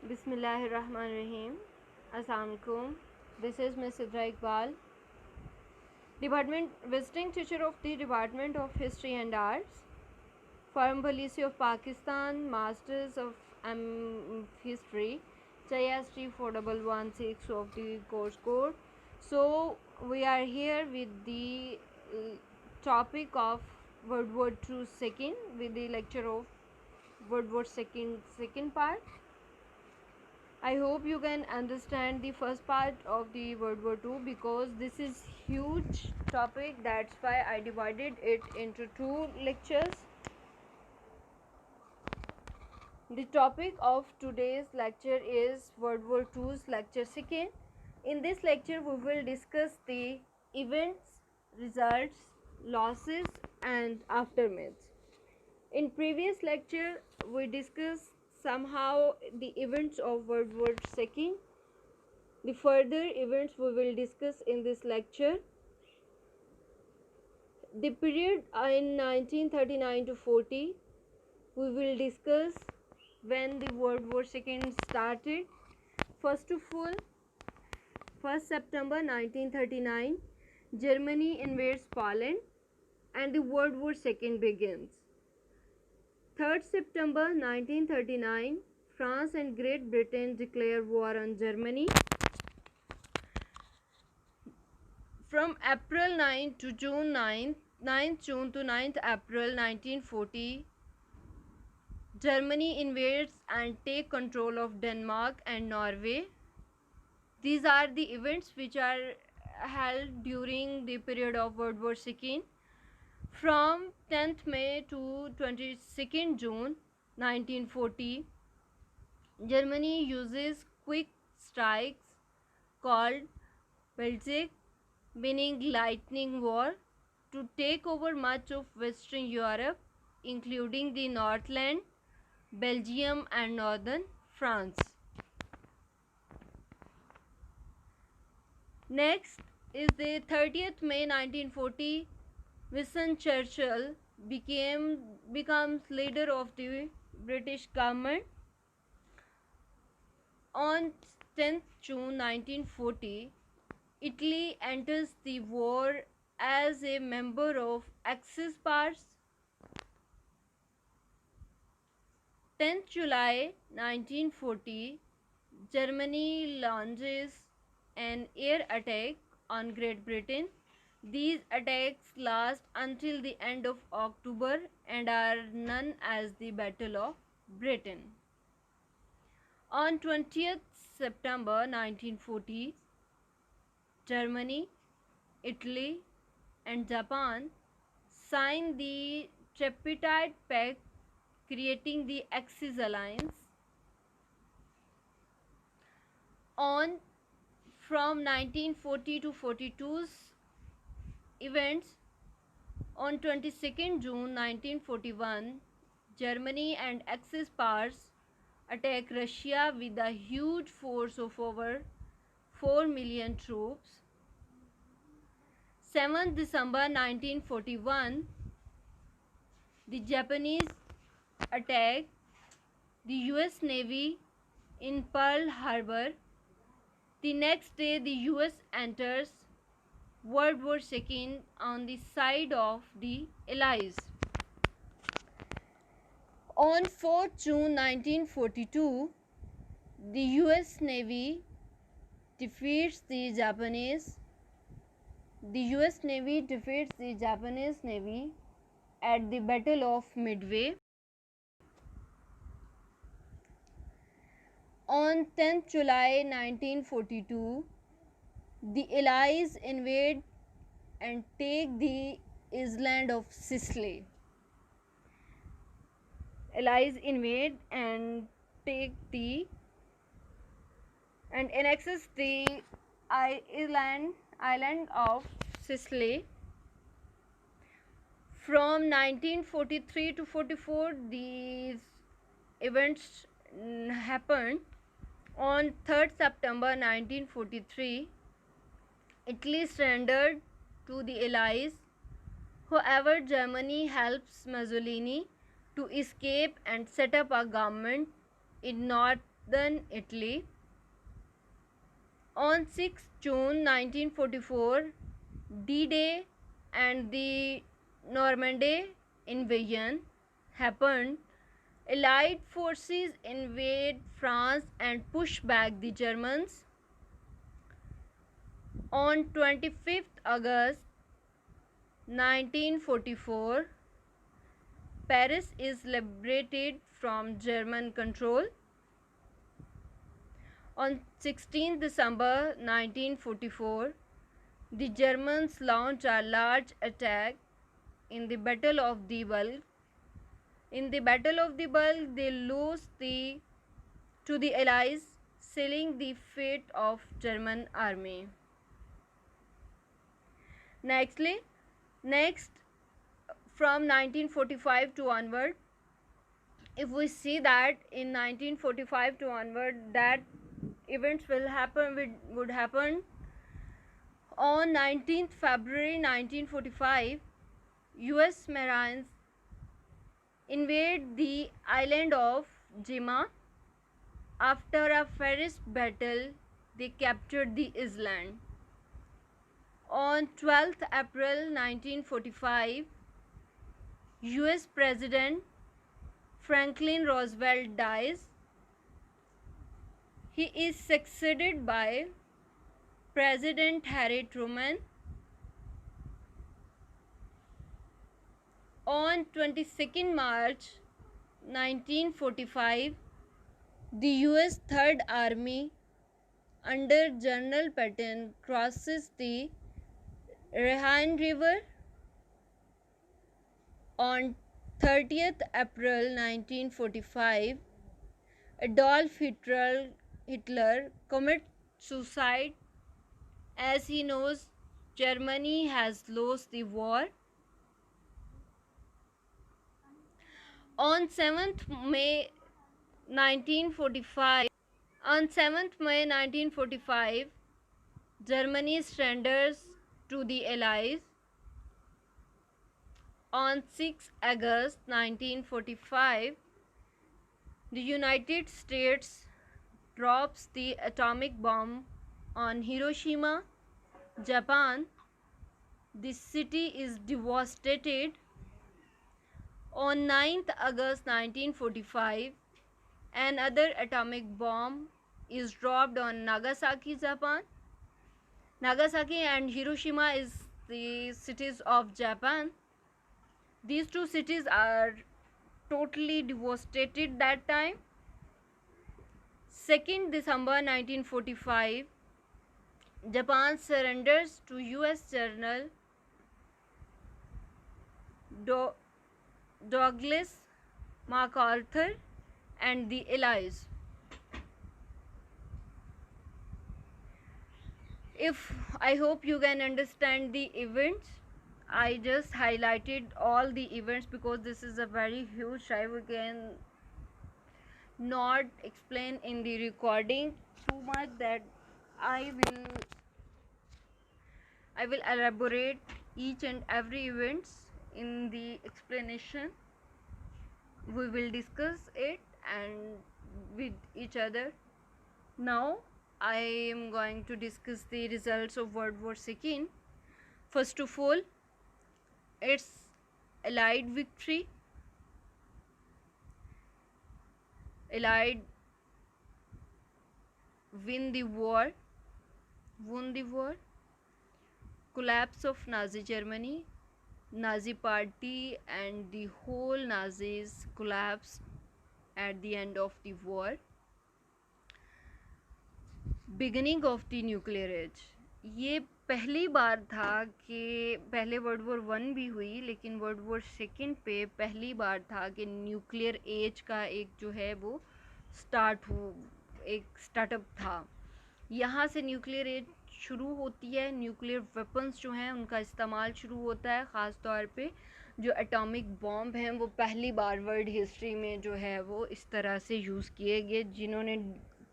Bismillahirrahmanirrahim. Assalamualaikum. This is Ms. Sidra Iqbal, visiting teacher of the Department of History and Arts, Foreign Policy of Pakistan, Masters of History, CHIST 4116 of the course code. So we are here with the topic of World War II with the lecture of World War second part. I hope you can understand the first part of the World War II because this is huge topic. That's why I divided it into two lectures. The topic of today's lecture is World War II's lecture second. In this lecture, we will discuss the events, results, losses, and aftermath. In previous lecture, we discussed somehow the events of World War II. The further events we will discuss in this lecture. The period in 1939 to 40, we will discuss when the World War II started. First of all, 1st September 1939, Germany invades Poland and the World War II begins. 3rd September 1939, France and Great Britain declare war on Germany. From April 9 to June 9th June to 9th April 1940, Germany invades and take control of Denmark and Norway. These are the events which are held during the period of World War II. From 10th May to 22nd June 1940, Germany uses quick strikes called Belzec, meaning lightning war, to take over much of Western Europe, including the Northland, Belgium and northern France. Next is the 30th May 1940. Winston Churchill becomes leader of the British government. On 10th June 1940, Italy enters the war as a member of Axis powers. 10th July 1940, Germany launches an air attack on Great Britain. These attacks last until the end of October and are known as the Battle of Britain. On 20th September 1940, Germany, Italy and Japan signed the Tripartite Pact, creating the Axis alliance. From 1940 to 42's events, on 22nd June 1941, Germany and Axis powers attack Russia with a huge force of over 4 million troops. 7th December 1941, the Japanese attack the US Navy in Pearl Harbor. The next day, the US enters World War II on the side of the Allies. On 4th June 1942, the US Navy defeats the Japanese. The US Navy defeats the Japanese Navy at the Battle of Midway. On 10th July 1942, the Allies invade and take the island of Sicily. Allies invade and annexes the island of Sicily. From 1943 to 44, these events happened. On 3rd September 1943, Italy surrendered to the Allies. However, Germany helps Mussolini to escape and set up a government in North then Italy. On 6 June 1944, D-Day and the Normandy invasion happened. Allied forces invade France and push back the Germans. On 25th August 1944, Paris is liberated from German control. On 16 December 1944, the Germans launched a large attack in the Battle of the Bulge. In the Battle of the Bulge, they lost to the Allies, sealing the fate of German army. Next, from 1945 to onward, if we see that in 1945 to onward, that events would happen. On 19th February 1945, US Marines invade the island of Jima. After a fierce battle, they captured the island. On 12th April 1945, US President Franklin Roosevelt dies. He is succeeded by President Harry Truman. On 22nd March 1945, the US Third Army under General Patton crosses the Rhine River. On 30th April 1945, Adolf Hitler commits suicide as he knows Germany has lost the war. On 7th May 1945, Germany surrenders to the Allies. On 6 August 1945, the United States drops the atomic bomb on Hiroshima, Japan. The city is devastated. On 9th August 1945, another atomic bomb is dropped on Nagasaki, Japan. Nagasaki and Hiroshima is the cities of Japan. These two cities are totally devastated that time. 2nd December 1945, Japan surrenders to US General Douglas MacArthur and the Allies. I hope you can understand the events. I just highlighted all the events because this is a very huge drive. We can not explain in the recording too much, that I will elaborate each and every events in the explanation. We will discuss it and with each other. Now I am going to discuss the results of World War II. First of all, it's Allied victory. Allied won the war. Collapse of Nazi Germany. Nazi party and the whole Nazis collapsed at the end of the war. Beginning of the nuclear age. ये पहली बार था कि पहले world war 1 भी हुई, लेकिन world war 2 पे पहली बार था कि न्यूक्लियर एज का एक जो है वो एक स्टार्टअप था. यहाँ से न्यूक्लियर एज शुरू होती है. न्यूक्लियर वेपन्स जो हैं उनका इस्तेमाल शुरू होता है. ख़ास तौर पे जो एटॉमिक बॉम्ब हैं वो पहली बार वर्ल्ड हिस्ट्री में जो है वो इस तरह से यूज़ किए गए, जिन्होंने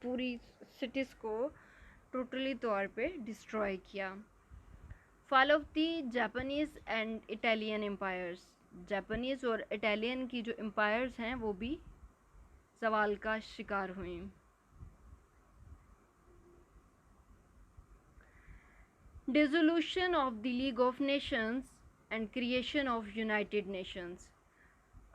पूरी सिटीज़ को टोटली तौर पे डिस्ट्रॉय किया. Fall of the Japanese and Italian empires. Japanese और इटालियन की जो एम्पायर्स हैं वो भी सवाल का शिकार हुए. Dissolution of the league of Nations and creation of United Nations.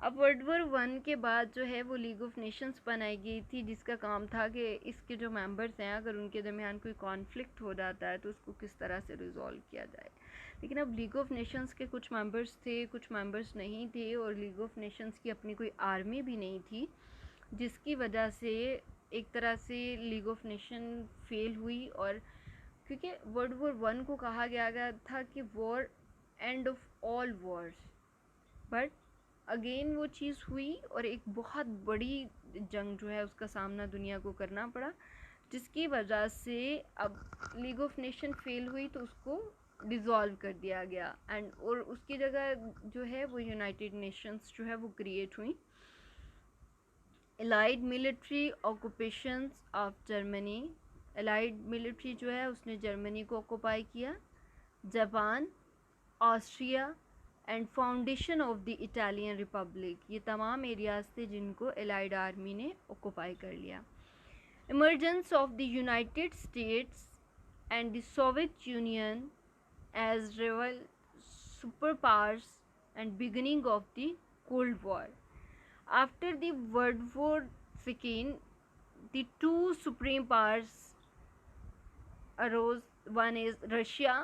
अब वर्ल्ड war 1 के बाद जो है वो लीग ऑफ नेशंस बनाई गई थी, जिसका काम था कि इसके जो मेंबर्स हैं अगर उनके दरमियान कोई कॉन्फ्लिक्ट हो जाता है तो उसको किस तरह से रिजॉल्व किया जाए। लेकिन अब लीग ऑफ नेशंस के कुछ मेंबर्स थे, कुछ मेंबर्स नहीं थे, और लीग ऑफ नेशंस की अपनी कोई आर्मी भी नहीं थी, जिसकी वजह से एक तरह से लीग ऑफ नेशन फेल हुई। और क्योंकि वर्ल्ड war 1 को कहा गया था कि war end of all Wars, but again वो चीज़ हुई और एक बहुत बड़ी जंग जो है उसका सामना दुनिया को करना पड़ा, जिसकी वजह से अब लीग ऑफ नेशन फेल हुई तो उसको डिज़ोल्व कर दिया गया एंड और उसकी जगह जो है वो यूनाइटेड नेशंस जो है वो क्रिएट हुई। Allied military occupations of Germany, allied military जो है उसने जर्मनी को ऑक्यूपाई किया, Japan, Austria and foundation of the Italian Republic, ये तमाम एरियाज थे जिनको एलाइड आर्मी ने ऑक्यूपाई कर लिया। Emergence of the United States and the Soviet Union as rival super powers and beginning of the cold war. After the world war 2, the two supreme powers arose. One is Russia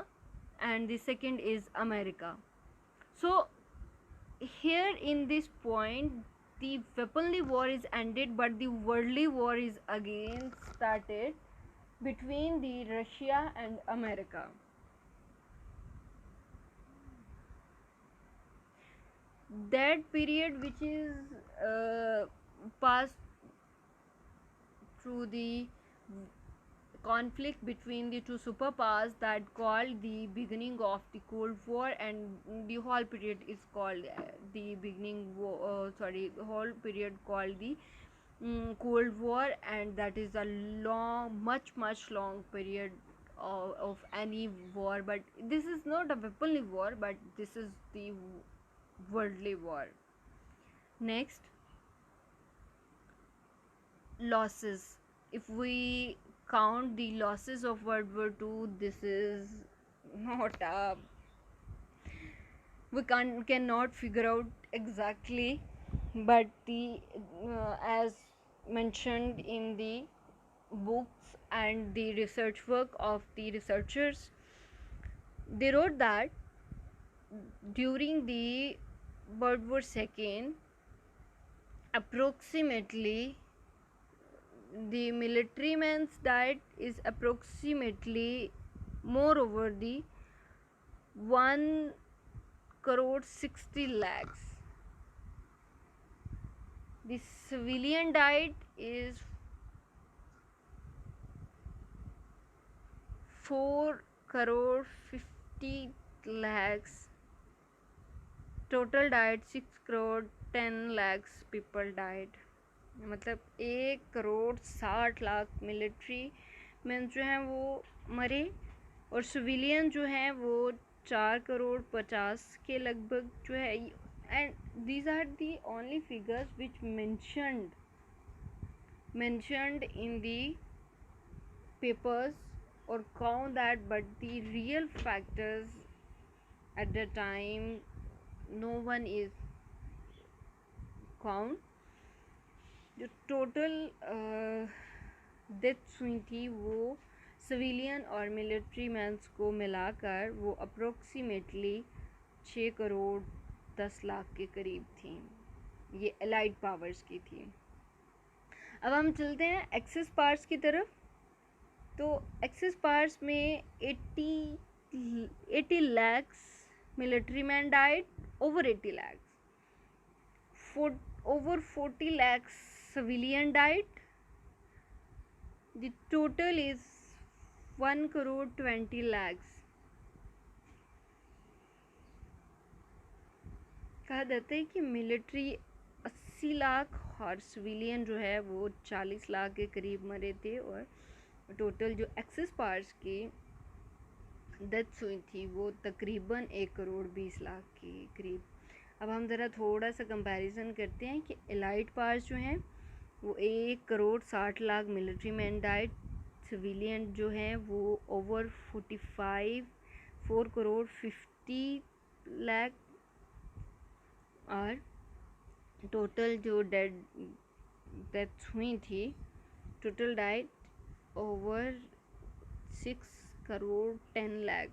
and the second is America. So here in this point the weaponry war is ended, but the worldly war is again started between the Russia and America. That period which is passed through the conflict between the two superpowers that called the beginning of the Cold War, and the whole period is called the the whole period called the Cold War, and that is a long, much long period of any war. But this is not a weaponry war, but this is the worldly war. Next, losses. If we count the losses of World War 2, this is not a, we cannot figure out exactly, but the as mentioned in the books and the research work of the researchers, they wrote that during the World War 2, approximately the military man's diet is approximately more over the 1,60,00,000. The civilian diet is 4,50,00,000. Total diet 6,10,00,000 people died. मतलब 1,60,00,000 military man जो हैं वो मरे, और civilian जो हैं वो 4,50,00,000 के लगभग जो है। And these are the only figures which mentioned in the papers or count that, but the real factors at the time no one is count. जो टोटल डेथ्स हुई थी वो सिविलियन और मिलिट्री मैंस को मिलाकर वो अप्रोक्सीमेटली 6,10,00,000 के करीब थी। ये एलाइड पावर्स की थी। अब हम चलते हैं एक्सिस पावर्स की तरफ। तो एक्सिस पावर्स में 80 lakhs military man died, over 80 lakhs, over 40 lakhs civilian died. The total is 1,20,00,000. कहा जाता है कि मिलिट्री 80 लाख और सिविलियन जो है वो 40 लाख के करीब मरे थे, और टोटल जो एक्सिस पावर्स की डेथ्स हुई थी वो तकरीबन 1,20,00,000 के करीब। अब हम ज़रा थोड़ा सा कंपैरिजन करते हैं कि एलाइड पावर्स जो हैं वो 1,60,00,000 मिलिट्री मैन डाइड, सिविलियन जो हैं वो ओवर 4 करोड़ 50 लाख और टोटल जो डेथ्स हुई थी, total diet over 6 crore 10 lakh.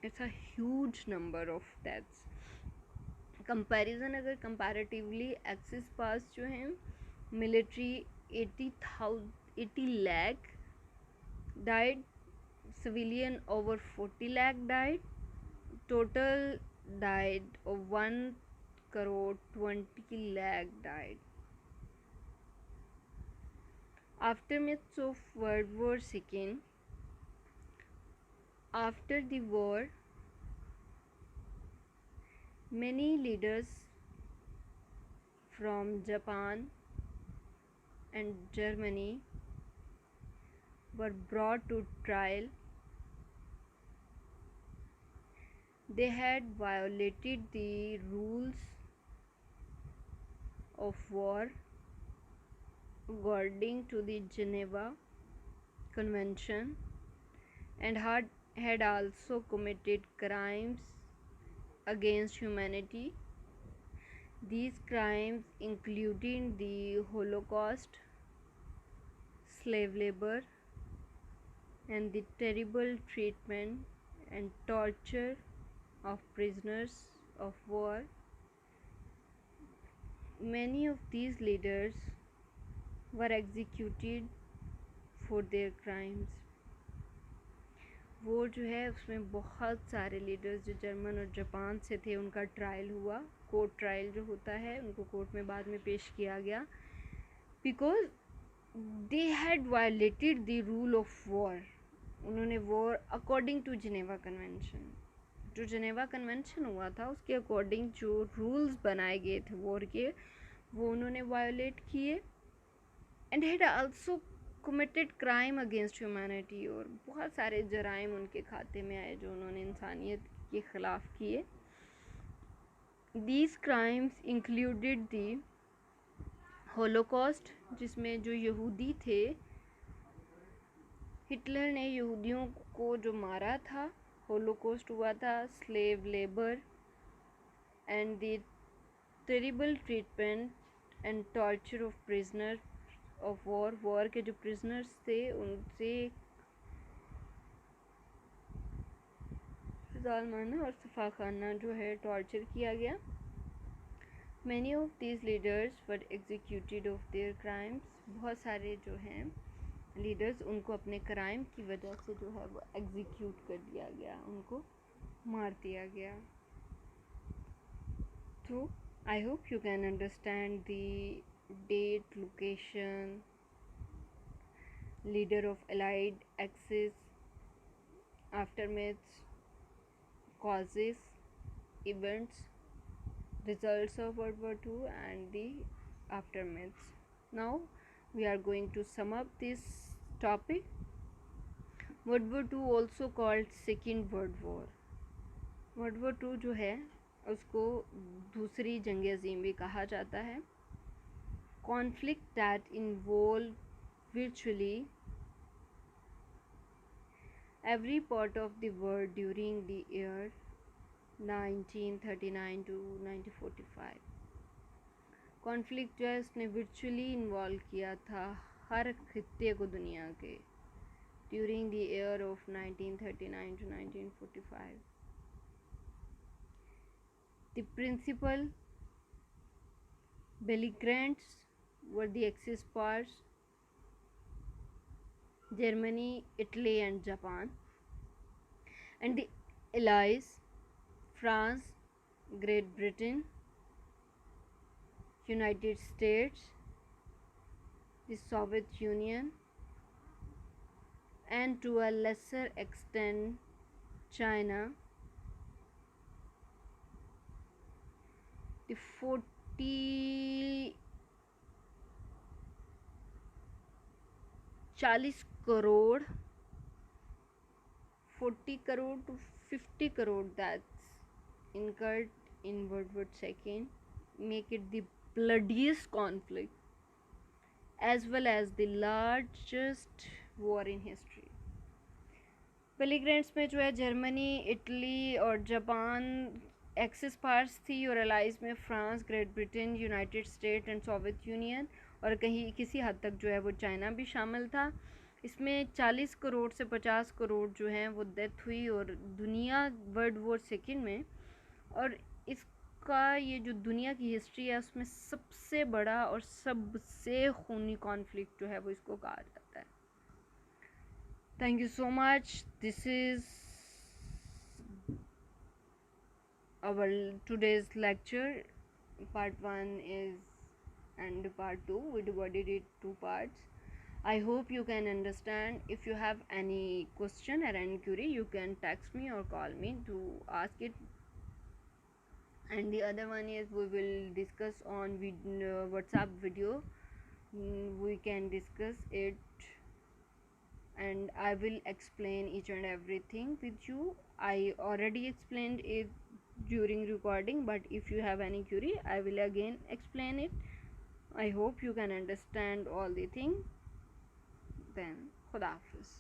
It's a huge number of deaths. Comparison अगर कंपैरेटिवली एक्सिस पास जो है military 80 lakh died, civilian over 40 lakh died, total died 1 crore 20 lakh died. Aftermaths of World War II. After the war, many leaders from Japan and Germany were brought to trial. They had violated the rules of war according to the Geneva Convention and had also committed crimes against humanity. These crimes including the Holocaust, slave labor, and the terrible treatment and torture of prisoners of war. Many of these leaders were executed for their crimes. वो जो है उसमें बहुत सारे leaders जो German और Japan से थे उनका ट्रायल हुआ. कोर्ट ट्रायल जो होता है उनको कोर्ट में बाद में पेश किया गया because they had violated the rule of war. उन्होंने war according to Geneva Convention, जो जिनेवा कन्वेंशन हुआ था उसके अकॉर्डिंग जो रूल्स बनाए गए थे वॉर के वो उन्होंने वायोलेट किए. And had also committed crime against humanity, और बहुत सारे जराइम उनके खाते में आए जो उन्होंने इंसानियत के ख़िलाफ़ किए. These crimes included the Holocaust, जिसमें जो यहूदी थे हिटलर ने यहूदियों को जो मारा था, होलोकॉस्ट हुआ था. Slave labour and the terrible treatment and torture of prisoner of war. War के जो प्रिजनर्स थे उनसे जालमाना और सफाखाना जो है टॉर्चर किया गया. Many of these leaders were executed of their crimes. बहुत सारे जो हैं लीडर्स उनको अपने क्राइम की वजह से जो है वो एग्जीक्यूट कर दिया गया, उनको मार दिया गया. तो I hope you can understand the date, location, leader of Allied Axis, aftermaths, causes, events, results of World War II and the aftermaths. Now we are going to sum up this topic. World War II also called Second World War. World War II जो है उसको दूसरी जंग अज़ीम भी कहा जाता है. Conflict that involve virtually every part of the world during the year 1939 to 1945. Conflict जो है उसने वर्चुअली इन्वॉल्व किया था हर खित्ते को दुनिया के during the year of 1939 to 1945. The principal belligerents were the Axis powers, Germany, Italy and Japan, and the allies, France, Great Britain, United States, the Soviet Union, and to a lesser extent China. The 40 crore to 50 crore deaths incurred in World War II make it the bloodiest conflict as well as the largest war in history. बेलिग्रेंट्स में जो है Germany, Italy और Japan axis parts थी, और allies में France, great Britain, United state and Soviet union, और कहीं किसी हद तक जो है वो चाइना भी शामिल था। इसमें 40 करोड़ से 50 करोड़ जो हैं वो डेथ हुई, और दुनिया वर्ल्ड वॉर सेकेंड में, और इसका ये जो दुनिया की हिस्ट्री है उसमें सबसे बड़ा और सबसे खूनी कॉन्फ्लिक्ट जो है वो इसको कहा जाता है। Thank you so much. This is our today's lecture. Part 1 is and part 2. We divided it 2 parts. I hope you can understand. If you have any question or any query, you can text me or call me to ask it. And the other one is we will discuss on WhatsApp video. We can discuss it and I will explain each and everything with you. I already explained it during recording, but if you have any query, I will again explain it. I hope you can understand all the thing. Then, Khuda Hafiz.